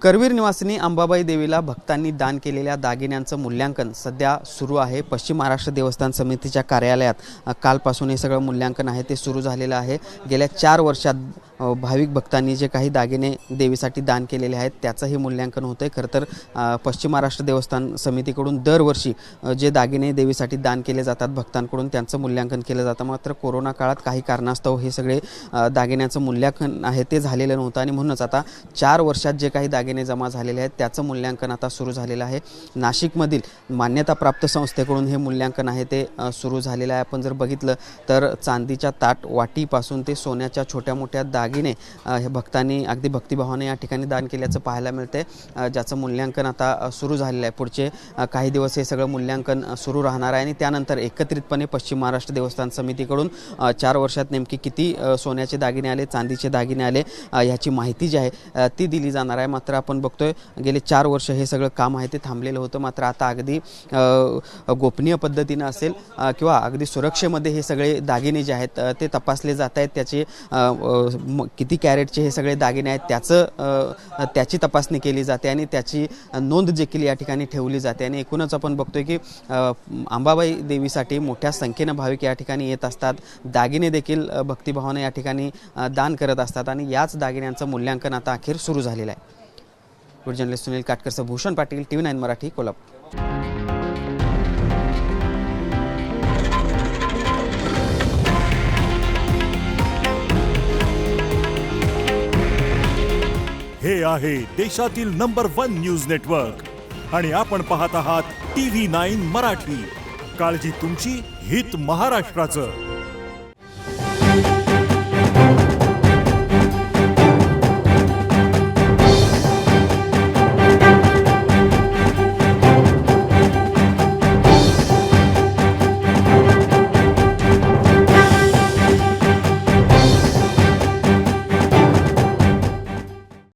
करवीर निवासिनी अंबाबाई देवीला भक्तांनी दान केलेल्या दागिन्यांचं मूल्यांकन सध्या सुरू आहे। पश्चिम महाराष्ट्र देवस्थान समितीच्या कार्यालयात कालपासून हे सगळं मूल्यांकन आहे ते सुरू झालेलं आहे। गेल्या 4 वर्षात भाविक भक्तांनी जे काही दागिने देवीसाठी दान केलेले आहेत त्याचंही मूल्यांकन होतंय। खरं तर पश्चिम महाराष्ट्र देवस्थान समितीकडून दरवर्षी जे दागिने देवीसाठी दान केले जातात भक्तांकडून त्यांचं मूल्यांकन केलं जातं। मात्र कोरोना काळात काही कारणास्तव हे सगळे दागिन्यांचं मूल्यांकन आहे ते झालेलं नव्हतं आणि म्हणूनच आता 4 वर्षात जे काही दागिने जमा झालेले आहेत त्याचं मूल्यांकन आता सुरू झालेलं आहे। नाशिकमधील मान्यताप्राप्त संस्थेकडून हे मूल्यांकन आहे ते सुरू झालेलं आहे। आपण जर बघितलं तर चांदीच्या ताट वाटीपासून ते सोन्याच्या छोट्या मोठ्या दागिने हे भक्तांनी अगदी भक्तिभावाने या ठिकाणी दान केल्याचं पाहायला मिळते, ज्याचं मूल्यांकन आता सुरू झालेलं आहे। पुढचे काही दिवस हे सगळं मूल्यांकन सुरू राहणार आहे आणि त्यानंतर एकत्रितपणे पश्चिम महाराष्ट्र देवस्थान समितीकडून 4 वर्षात नेमकी किती सोन्याचे दागिने आले, चांदीचे दागिने आले ह्याची माहिती जी आहे ती दिली जाणार आहे। मात्र आपण बघतोय गेले 4 वर्ष हे सगळं काम आहे ते थांबलेलं होतं। मात्र आता अगदी गोपनीय पद्धतीने असेल किंवा अगदी सुरक्षेमध्ये हे सगळे दागिने जे आहेत ते तपासले जात आहेत। त्याचे किती कॅरेटचे हे सगळे दागिने आहेत त्याची तपासणी केली जाते आणि त्याची नोंद देखील या ठिकाणी ठेवली जाते। आणि एकूणच आपण बघतोय की अंबाबाई देवीसाठी मोठ्या संख्येने भाविक या ठिकाणी येत असतात, दागिने देखील भक्तिभावाने या ठिकाणी दान करत असतात आणि याच दागिन्यांचं मूल्यांकन आता अखेर सुरू झालेलं आहे। जर्नलिस्ट सुनील काटकरसह भूषण पाटील, TV9 मराठी, कोल्हापूर। हे आहे देशातील नंबर 1 न्यूज नेटवर्क आणि आपण पाहत आहात TV9 मराठी। काळजी तुमची, हित महाराष्ट्राचं।